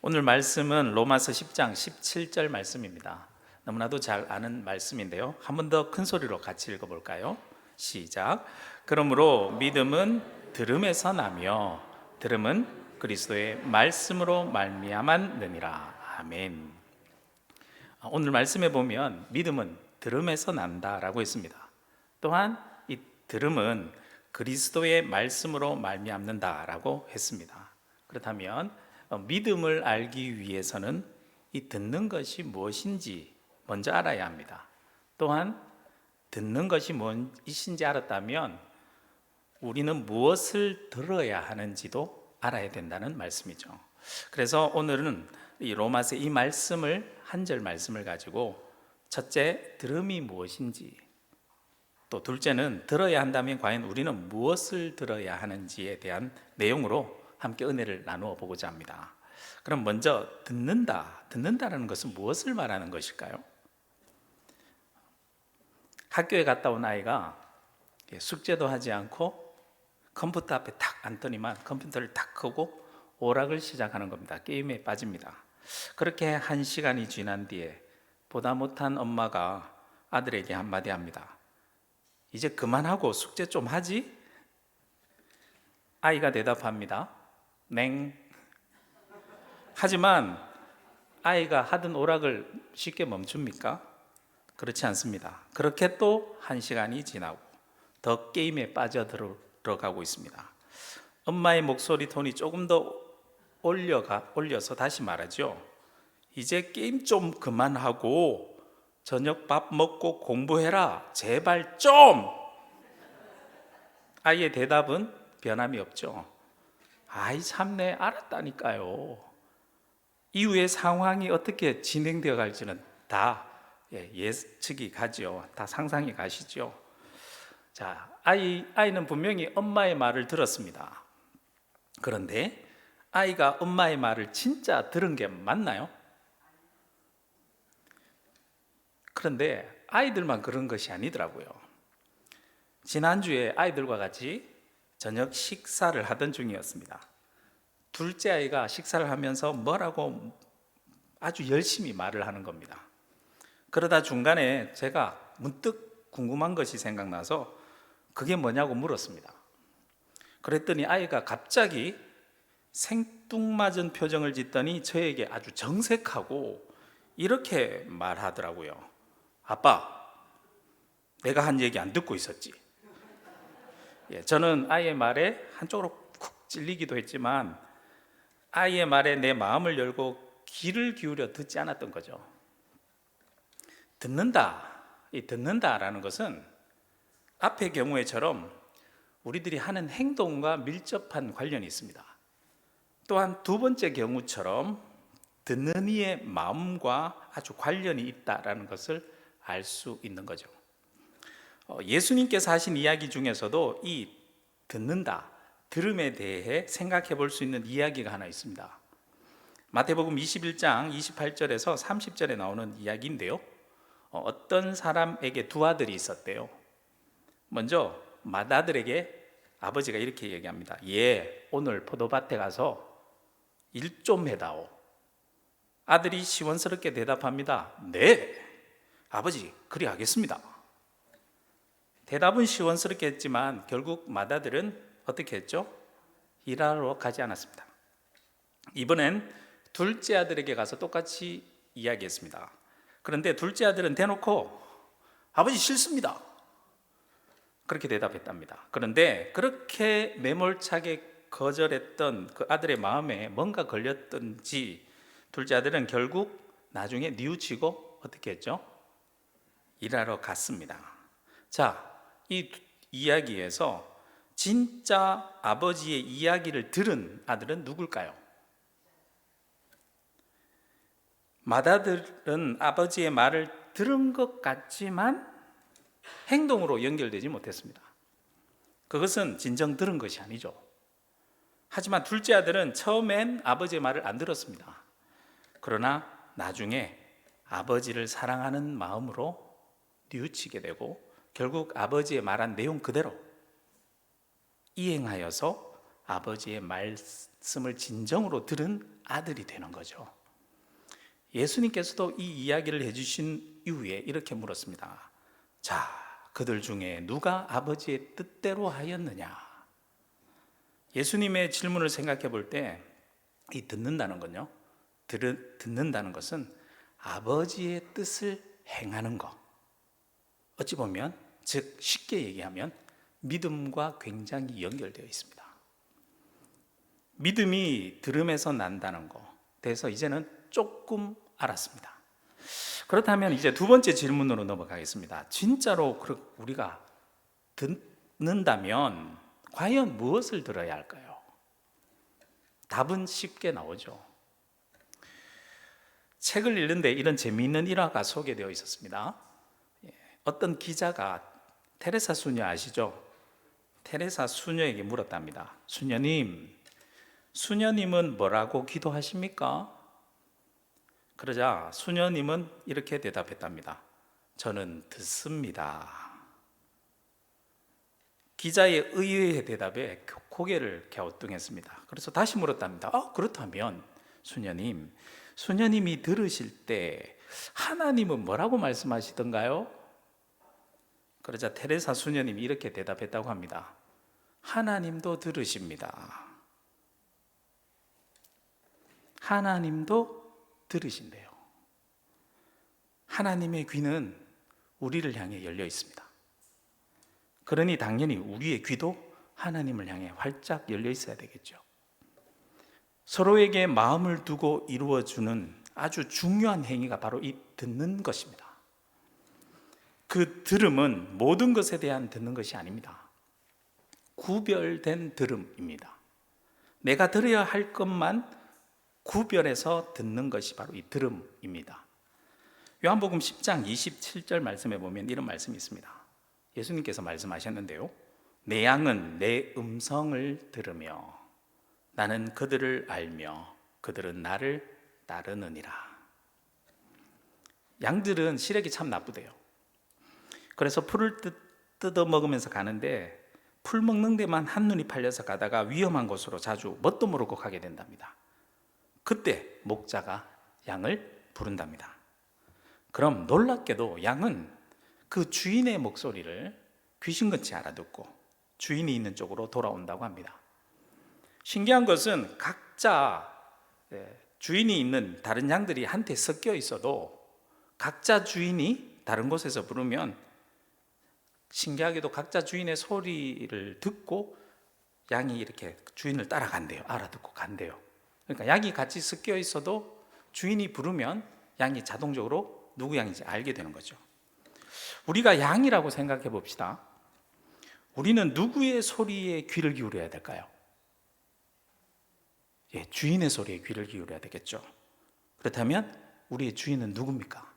오늘 말씀은 로마서 10장 17절 말씀입니다. 너무나도 잘 아는 말씀인데요. 한 번 더 큰 소리로 같이 읽어볼까요? 시작. 그러므로 믿음은 들음에서 나며 들음은 그리스도의 말씀으로 말미암았느니라. 아멘. 오늘 말씀에 보면 믿음은 들음에서 난다라고 했습니다. 또한 이 들음은 그리스도의 말씀으로 말미암는다라고 했습니다. 그렇다면 믿음을 알기 위해서는 이 듣는 것이 무엇인지 먼저 알아야 합니다. 또한 듣는 것이 무엇인지 알았다면 우리는 무엇을 들어야 하는지도 알아야 된다는 말씀이죠. 그래서 오늘은 이 로마서 이 말씀을 한 절 말씀을 가지고 첫째, 들음이 무엇인지, 또 둘째는 들어야 한다면 과연 우리는 무엇을 들어야 하는지에 대한 내용으로 함께 은혜를 나누어 보고자 합니다. 그럼 먼저 듣는다라는 것은 무엇을 말하는 것일까요? 학교에 갔다 온 아이가 숙제도 하지 않고 컴퓨터 앞에 탁 앉더니만 컴퓨터를 탁 끄고 오락을 시작하는 겁니다. 게임에 빠집니다. 그렇게 1시간이 지난 뒤에 보다 못한 엄마가 아들에게 한마디 합니다. 이제 그만하고 숙제 좀 하지? 아이가 대답합니다. 냉. 하지만 아이가 하던 오락을 쉽게 멈춥니까? 그렇지 않습니다. 그렇게 또 1시간이 지나고 더 게임에 빠져들어가고 있습니다. 엄마의 목소리 톤이 조금 더 올려서 다시 말하죠. 이제 게임 좀 그만하고 저녁 밥 먹고 공부해라. 제발 좀! 아이의 대답은 변함이 없죠. 아이 참네, 알았다니까요. 이후의 상황이 어떻게 진행되어 갈지는 다 예측이 가죠. 다 상상이 가시죠. 자, 아이는 분명히 엄마의 말을 들었습니다. 그런데 아이가 엄마의 말을 진짜 들은 게 맞나요? 그런데 아이들만 그런 것이 아니더라고요. 지난주에 아이들과 같이 저녁 식사를 하던 중이었습니다. 둘째 아이가 식사를 하면서 뭐라고 아주 열심히 말을 하는 겁니다. 그러다 중간에 제가 문득 궁금한 것이 생각나서 그게 뭐냐고 물었습니다. 그랬더니 아이가 갑자기 생뚱맞은 표정을 짓더니 저에게 아주 정색하고 이렇게 말하더라고요. 아빠, 내가 한 얘기 안 듣고 있었지? 저는 아이의 말에 한쪽으로 쿡 찔리기도 했지만 아이의 말에 내 마음을 열고 귀를 기울여 듣지 않았던 거죠. 듣는다라는 것은 앞의 경우에처럼 우리들이 하는 행동과 밀접한 관련이 있습니다. 또한 두 번째 경우처럼 듣는 이의 마음과 아주 관련이 있다라는 것을 알 수 있는 거죠. 예수님께서 하신 이야기 중에서도 이 들음에 대해 생각해 볼 수 있는 이야기가 하나 있습니다. 마태복음 21장 28절에서 30절에 나오는 이야기인데요. 어떤 사람에게 두 아들이 있었대요. 먼저 맏아들에게 아버지가 이렇게 얘기합니다. 오늘 포도밭에 가서 일 좀 해다오. 아들이 시원스럽게 대답합니다. 네, 아버지, 그리 하겠습니다. 대답은 시원스럽게 했지만 결국 맏아들은 어떻게 했죠? 일하러 가지 않았습니다. 이번엔 둘째 아들에게 가서 똑같이 이야기했습니다. 그런데 둘째 아들은 대놓고 아버지 싫습니다. 그렇게 대답했답니다. 그런데 그렇게 매몰차게 거절했던 그 아들의 마음에 뭔가 걸렸던지 둘째 아들은 결국 나중에 뉘우치고 어떻게 했죠? 일하러 갔습니다. 자, 이 이야기에서 진짜 아버지의 이야기를 들은 아들은 누굴까요? 맏아들은 아버지의 말을 들은 것 같지만 행동으로 연결되지 못했습니다. 그것은 진정 들은 것이 아니죠. 하지만 둘째 아들은 처음엔 아버지의 말을 안 들었습니다. 그러나 나중에 아버지를 사랑하는 마음으로 뉘우치게 되고 결국 아버지의 말한 내용 그대로 이행하여서 아버지의 말씀을 진정으로 들은 아들이 되는 거죠. 예수님께서도 이 이야기를 해주신 이후에 이렇게 물었습니다. 자, 그들 중에 누가 아버지의 뜻대로 하였느냐? 예수님의 질문을 생각해 볼 때 이 듣는다는 건요, 듣는다는 것은 아버지의 뜻을 행하는 것, 어찌 보면 즉 쉽게 얘기하면 믿음과 굉장히 연결되어 있습니다. 믿음이 들음에서 난다는 것 대해서 이제는 조금 알았습니다. 그렇다면 이제 두 번째 질문으로 넘어가겠습니다. 진짜로 우리가 듣는다면 과연 무엇을 들어야 할까요? 답은 쉽게 나오죠. 책을 읽는데 이런 재미있는 일화가 소개되어 있었습니다. 어떤 기자가 테레사 수녀 아시죠? 테레사 수녀에게 물었답니다. 수녀님은 뭐라고 기도하십니까? 그러자 수녀님은 이렇게 대답했답니다. 저는 듣습니다. 기자의 의외의 대답에 고개를 갸우뚱했습니다. 그래서 다시 물었답니다. 그렇다면 수녀님이 들으실 때 하나님은 뭐라고 말씀하시던가요? 그러자 테레사 수녀님이 이렇게 대답했다고 합니다. 하나님도 들으십니다. 하나님도 들으신대요. 하나님의 귀는 우리를 향해 열려 있습니다. 그러니 당연히 우리의 귀도 하나님을 향해 활짝 열려 있어야 되겠죠. 서로에게 마음을 두고 이루어주는 아주 중요한 행위가 바로 이 듣는 것입니다. 그 들음은 모든 것에 대한 듣는 것이 아닙니다. 구별된 들음입니다. 내가 들어야 할 것만 구별해서 듣는 것이 바로 이 들음입니다. 요한복음 10장 27절 말씀에 보면 이런 말씀이 있습니다. 예수님께서 말씀하셨는데요, 내 양은 내 음성을 들으며 나는 그들을 알며 그들은 나를 따르느니라. 양들은 시력이 참 나쁘대요. 그래서 풀을 뜯어 먹으면서 가는데 풀 먹는 데만 한눈이 팔려서 가다가 위험한 곳으로 자주 뭣도 모르고 가게 된답니다. 그때 목자가 양을 부른답니다. 그럼 놀랍게도 양은 그 주인의 목소리를 귀신같이 알아듣고 주인이 있는 쪽으로 돌아온다고 합니다. 신기한 것은 각자 주인이 있는 다른 양들이 한테 섞여 있어도 각자 주인이 다른 곳에서 부르면 신기하게도 각자 주인의 소리를 듣고 양이 이렇게 주인을 따라간대요. 알아듣고 간대요. 그러니까 양이 같이 섞여 있어도 주인이 부르면 양이 자동적으로 누구 양인지 알게 되는 거죠. 우리가 양이라고 생각해 봅시다. 우리는 누구의 소리에 귀를 기울여야 될까요? 주인의 소리에 귀를 기울여야 되겠죠. 그렇다면 우리의 주인은 누굽니까?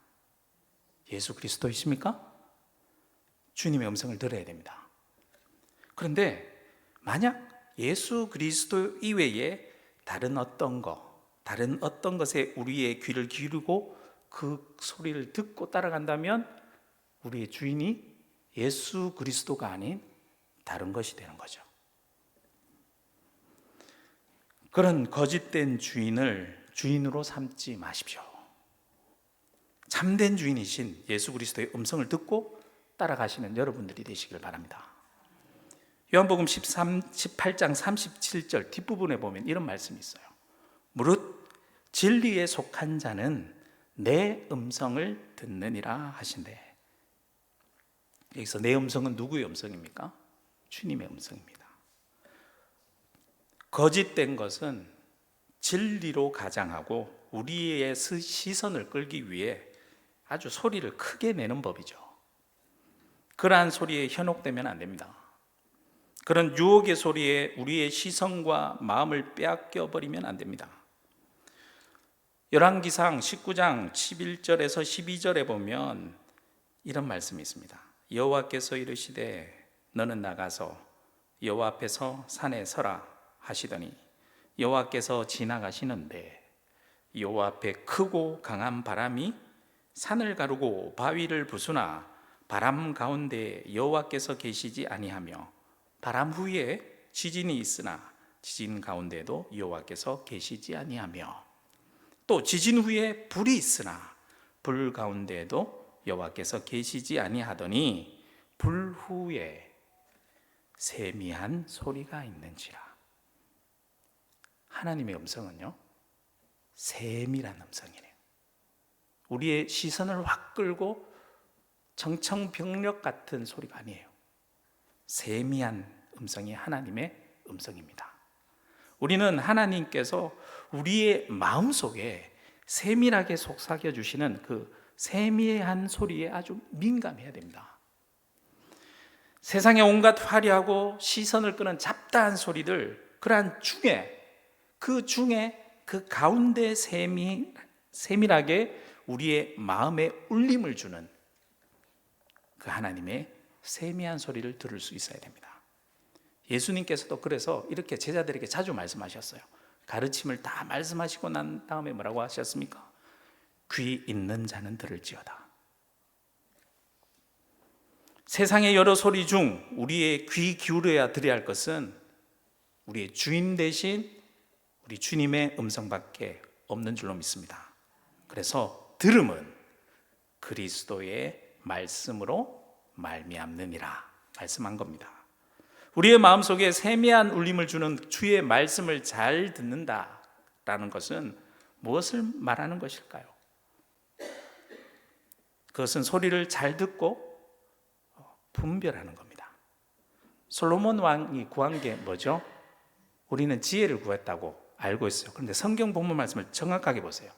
예수 그리스도이십니까? 주님의 음성을 들어야 됩니다. 그런데 만약 예수 그리스도 이외에 다른 어떤 것에 우리의 귀를 기울이고 그 소리를 듣고 따라간다면 우리의 주인이 예수 그리스도가 아닌 다른 것이 되는 거죠. 그런 거짓된 주인을 주인으로 삼지 마십시오. 참된 주인이신 예수 그리스도의 음성을 듣고 따라가시는 여러분들이 되시길 바랍니다. 요한복음 18장 37절 뒷부분에 보면 이런 말씀이 있어요. 무릇 진리에 속한 자는 내 음성을 듣느니라 하신대. 여기서 내 음성은 누구의 음성입니까? 주님의 음성입니다. 거짓된 것은 진리로 가장하고 우리의 시선을 끌기 위해 아주 소리를 크게 내는 법이죠. 그러한 소리에 현혹되면 안 됩니다. 그런 유혹의 소리에 우리의 시선과 마음을 빼앗겨 버리면 안 됩니다. 열왕기상 19장 11절에서 12절에 보면 이런 말씀이 있습니다. 여호와께서 이르시되 너는 나가서 여호와 앞에서 산에 서라 하시더니 여호와께서 지나가시는데 여호와 앞에 크고 강한 바람이 산을 가르고 바위를 부수나 바람 가운데 여호와께서 계시지 아니하며 바람 후에 지진이 있으나 지진 가운데도 여호와께서 계시지 아니하며, 또 지진 후에 불이 있으나 불 가운데에도 여호와께서 계시지 아니하더니 불 후에 세미한 소리가 있는지라. 하나님의 음성은요, 세밀한 음성이래요. 우리의 시선을 확 끌고 청청병력 같은 소리가 아니에요. 세미한 음성이 하나님의 음성입니다. 우리는 하나님께서 우리의 마음속에 세밀하게 속삭여 주시는 그 세미한 소리에 아주 민감해야 됩니다. 세상의 온갖 화려하고 시선을 끄는 잡다한 소리들, 그러한 중에 그 가운데 세밀하게 우리의 마음에 울림을 주는 그 하나님의 세미한 소리를 들을 수 있어야 됩니다. 예수님께서도 그래서 이렇게 제자들에게 자주 말씀하셨어요. 가르침을 다 말씀하시고 난 다음에 뭐라고 하셨습니까? 귀 있는 자는 들을지어다. 세상의 여러 소리 중 우리의 귀 기울여야 들어야 할 것은 우리의 주인 대신 우리 주님의 음성밖에 없는 줄로 믿습니다. 그래서 들음은 그리스도의 말씀으로 말미암느니라 말씀한 겁니다. 우리의 마음속에 세미한 울림을 주는 주의 말씀을 잘 듣는다라는 것은 무엇을 말하는 것일까요? 그것은 소리를 잘 듣고 분별하는 겁니다. 솔로몬 왕이 구한 게 뭐죠? 우리는 지혜를 구했다고 알고 있어요. 그런데 성경 본문 말씀을 정확하게 보세요.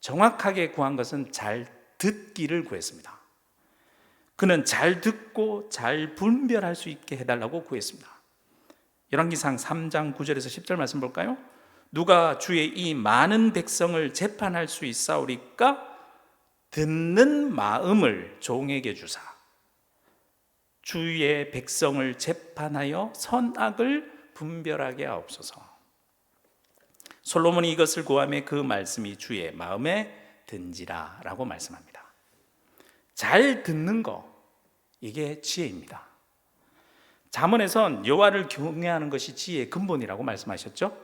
정확하게 구한 것은 잘 듣기를 구했습니다. 그는 잘 듣고 잘 분별할 수 있게 해달라고 구했습니다. 열왕기상 3장 9절에서 10절 말씀 볼까요? 누가 주의 이 많은 백성을 재판할 수 있사오리까? 듣는 마음을 종에게 주사 주의 백성을 재판하여 선악을 분별하게 하옵소서. 솔로몬이 이것을 구하며 그 말씀이 주의 마음에 든지라 라고 말씀합니다. 잘 듣는 거, 이게 지혜입니다. 잠언에선 여호와를 경외하는 것이 지혜의 근본이라고 말씀하셨죠.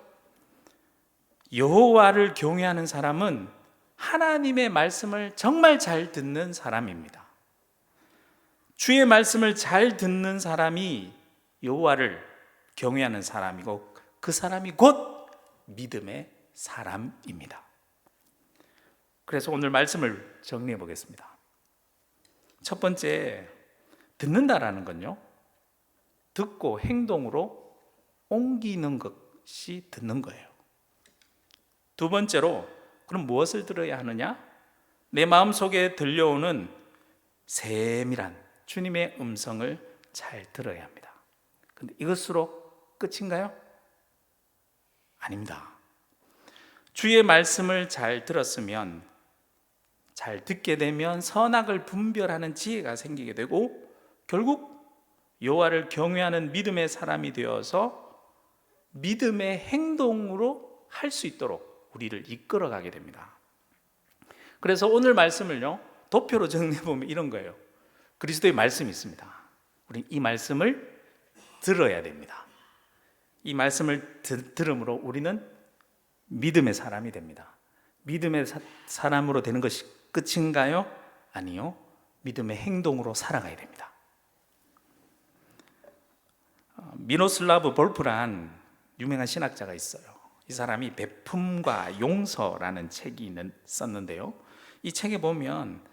여호와를 경외하는 사람은 하나님의 말씀을 정말 잘 듣는 사람입니다. 주의 말씀을 잘 듣는 사람이 여호와를 경외하는 사람이고, 그 사람이 곧 믿음의 사람입니다. 그래서 오늘 말씀을 정리해 보겠습니다. 첫 번째, 듣는다라는 건요, 듣고 행동으로 옮기는 것이 듣는 거예요. 두 번째로, 그럼 무엇을 들어야 하느냐? 내 마음속에 들려오는 세밀한 주님의 음성을 잘 들어야 합니다. 그런데 이것으로 끝인가요? 아닙니다. 주의 말씀을 잘 들었으면, 잘 듣게 되면 선악을 분별하는 지혜가 생기게 되고, 결국 여호와를 경외하는 믿음의 사람이 되어서 믿음의 행동으로 할 수 있도록 우리를 이끌어가게 됩니다. 그래서 오늘 말씀을요, 도표로 정리해보면 이런 거예요. 그리스도의 말씀이 있습니다. 우리 이 말씀을 들어야 됩니다. 이 말씀을 들음으로 우리는 믿음의 사람이 됩니다. 믿음의 사람으로 되는 것이 끝인가요? 아니요. 믿음의 행동으로 살아가야 됩니다. 미로슬라브 볼프란 유명한 신학자가 있어요. 이 사람이 베품과 용서라는 책이 썼는데요, 이 책에 보면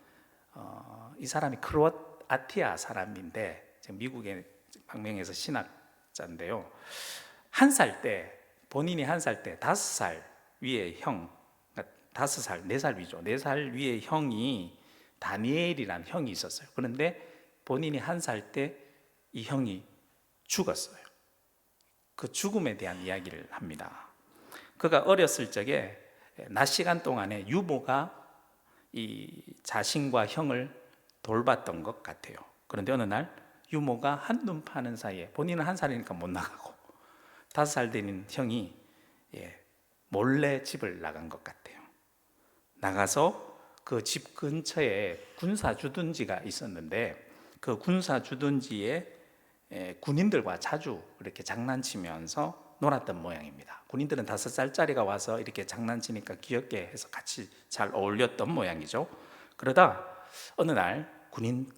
이 사람이 크로아티아 사람인데 지금 미국의 방명에서 신학자인데요, 본인이 한 살 때 5살 위의 형, 5살, 4살 위죠. 4살 위의 형이 다니엘이라는 형이 있었어요. 그런데 본인이 한 살 때 이 형이 죽었어요. 그 죽음에 대한 이야기를 합니다. 그가 어렸을 적에 낮 시간 동안에 유모가 이 자신과 형을 돌봤던 것 같아요. 그런데 어느 날 유모가 한눈 파는 사이에, 본인은 한 살이니까 못 나가고 5살 된 형이 몰래 집을 나간 것 같아요. 나가서 그 집 근처에 군사 주둔지가 있었는데, 그 군사 주둔지에 군인들과 자주 이렇게 장난치면서 놀았던 모양입니다. 군인들은 5살짜리가 와서 이렇게 장난치니까 귀엽게 해서 같이 잘 어울렸던 모양이죠. 그러다 어느 날 군인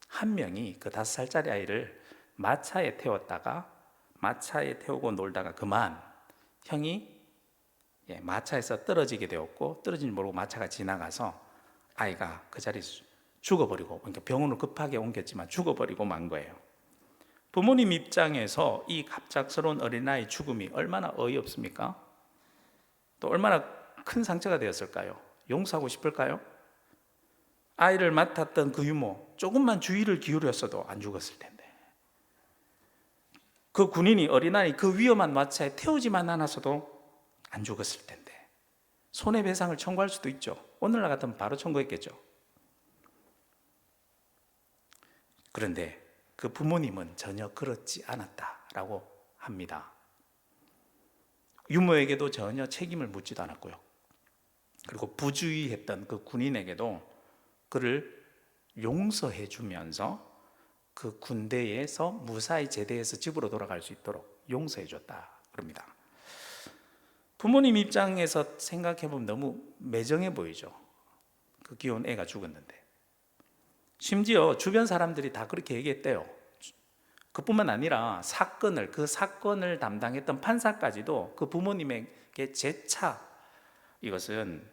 한 명이 그 5살짜리 아이를 마차에 태웠다가 마차에 태우고 놀다가 그만 형이 마차에서 떨어지게 되었고, 떨어진 줄 모르고 마차가 지나가서 아이가 그 자리에서 죽어버리고, 그러니까 병원으로 급하게 옮겼지만 죽어버리고 만 거예요. 부모님 입장에서 이 갑작스러운 어린아이 죽음이 얼마나 어이없습니까? 또 얼마나 큰 상처가 되었을까요? 용서하고 싶을까요? 아이를 맡았던 그 유모, 조금만 주의를 기울였어도 안 죽었을 텐데, 그 군인이 어린아이 그 위험한 마차에 태우지만 않았어도 안 죽었을 텐데 손해배상을 청구할 수도 있죠. 오늘날 같으면 바로 청구했겠죠. 그런데 그 부모님은 전혀 그렇지 않았다라고 합니다. 유모에게도 전혀 책임을 묻지도 않았고요. 그리고 부주의했던 그 군인에게도 그를 용서해 주면서 그 군대에서 무사히 제대해서 집으로 돌아갈 수 있도록 용서해 줬다 그럽니다. 부모님 입장에서 생각해 보면 너무 매정해 보이죠. 그 귀여운 애가 죽었는데. 심지어 주변 사람들이 다 그렇게 얘기했대요. 그뿐만 아니라 그 사건을 담당했던 판사까지도 그 부모님에게 재차 이것은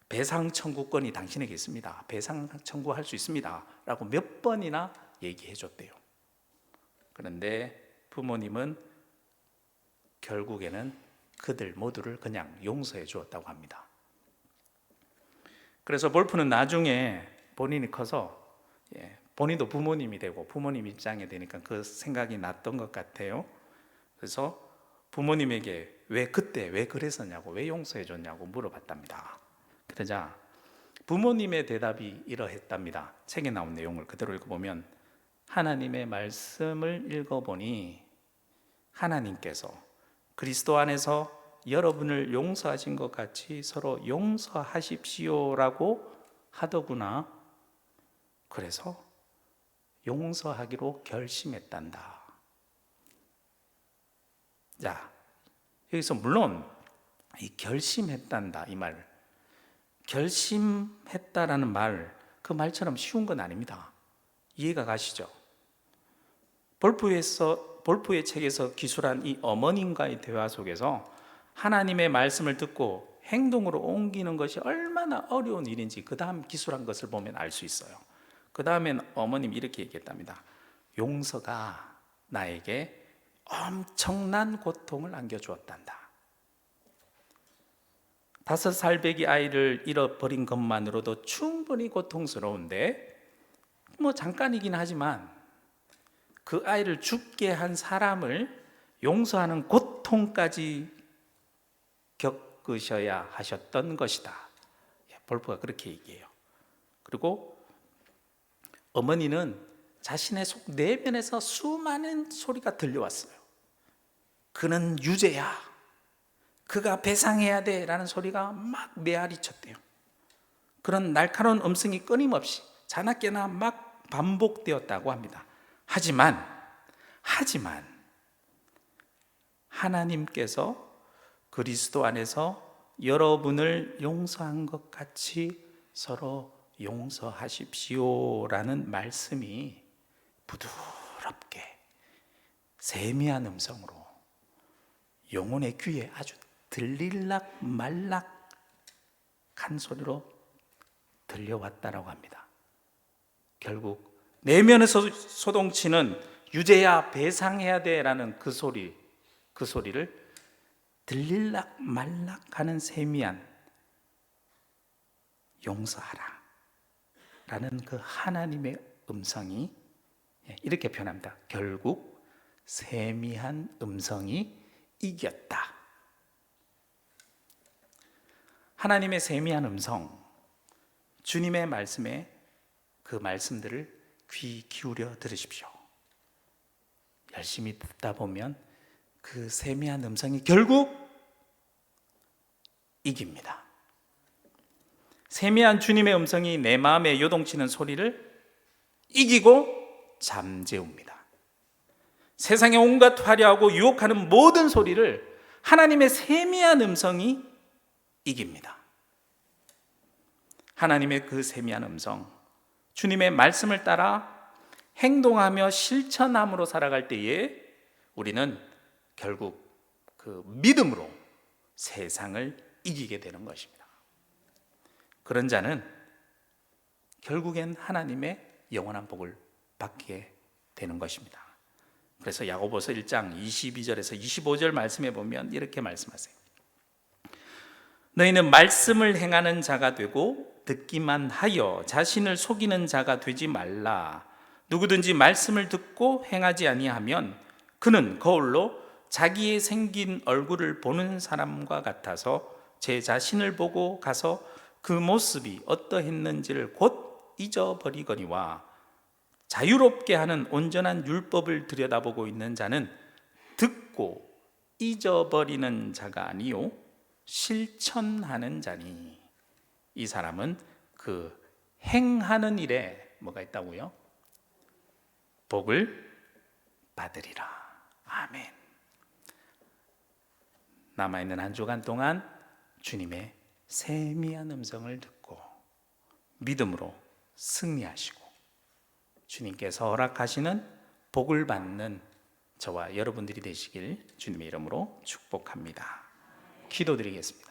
배상 청구권이 당신에게 있습니다, 배상 청구할 수 있습니다 라고 몇 번이나 얘기해 줬대요. 그런데 부모님은 결국에는 그들 모두를 그냥 용서해 주었다고 합니다. 그래서 볼프는 나중에 본인이 커서 본인도 부모님이 되고 부모님 입장에 되니까 그 생각이 났던 것 같아요. 그래서 부모님에게 그때 왜 그랬었냐고, 왜 용서해 줬냐고 물어봤답니다. 그러자 부모님의 대답이 이러했답니다. 책에 나온 내용을 그대로 읽어보면, 하나님의 말씀을 읽어보니 하나님께서 그리스도 안에서 여러분을 용서하신 것 같이 서로 용서하십시오라고 하더구나. 그래서 용서하기로 결심했단다. 자, 여기서 물론 이 결심했단다 이 말, 결심했다라는 말, 그 말처럼 쉬운 건 아닙니다. 이해가 가시죠? 볼프의 책에서 기술한 이 어머님과의 대화 속에서 하나님의 말씀을 듣고 행동으로 옮기는 것이 얼마나 어려운 일인지 그 다음 기술한 것을 보면 알 수 있어요. 그 다음엔 어머님 이렇게 얘기했답니다. 용서가 나에게 엄청난 고통을 안겨주었단다. 5살배기 아이를 잃어버린 것만으로도 충분히 고통스러운데, 잠깐이긴 하지만 그 아이를 죽게 한 사람을 용서하는 고통까지 겪으셔야 하셨던 것이다. 볼프가 그렇게 얘기해요. 그리고 어머니는 자신의 속 내면에서 수많은 소리가 들려왔어요. 그는 유죄야, 그가 배상해야 돼 라는 소리가 막 메아리쳤대요. 그런 날카로운 음성이 끊임없이 자나깨나 막 반복되었다고 합니다. 하지만 하나님께서 그리스도 안에서 여러분을 용서한 것 같이 서로 용서하십시오라는 말씀이 부드럽게 세미한 음성으로 영혼의 귀에 아주 들릴락 말락한 소리로 들려왔다라고 합니다. 결국 내면에서 소동치는 유죄야, 배상해야 돼라는 그 소리를 들릴락 말락하는 세미한 용서하라 라는 그 하나님의 음성이 이렇게 표현합니다. 결국 세미한 음성이 이겼다. 하나님의 세미한 음성, 주님의 말씀에 그 말씀들을 귀 기울여 들으십시오. 열심히 듣다 보면 그 세미한 음성이 결국 이깁니다. 세미한 주님의 음성이 내 마음에 요동치는 소리를 이기고 잠재웁니다. 세상의 온갖 화려하고 유혹하는 모든 소리를 하나님의 세미한 음성이 이깁니다. 하나님의 그 세미한 음성, 주님의 말씀을 따라 행동하며 실천함으로 살아갈 때에 우리는 결국 그 믿음으로 세상을 이기게 되는 것입니다. 그런 자는 결국엔 하나님의 영원한 복을 받게 되는 것입니다. 그래서 야고보서 1장 22절에서 25절 말씀에 보면 이렇게 말씀하세요. 너희는 말씀을 행하는 자가 되고 듣기만 하여 자신을 속이는 자가 되지 말라. 누구든지 말씀을 듣고 행하지 아니하면 그는 거울로 자기의 생긴 얼굴을 보는 사람과 같아서 제 자신을 보고 가서 그 모습이 어떠했는지를 곧 잊어버리거니와 자유롭게 하는 온전한 율법을 들여다보고 있는 자는 듣고 잊어버리는 자가 아니요 실천하는 자니 이 사람은 그 행하는 일에 뭐가 있다고요? 복을 받으리라. 아멘. 남아있는 한 주간 동안 주님의 세미한 음성을 듣고 믿음으로 승리하시고 주님께서 허락하시는 복을 받는 저와 여러분들이 되시길 주님의 이름으로 축복합니다. 기도드리겠습니다.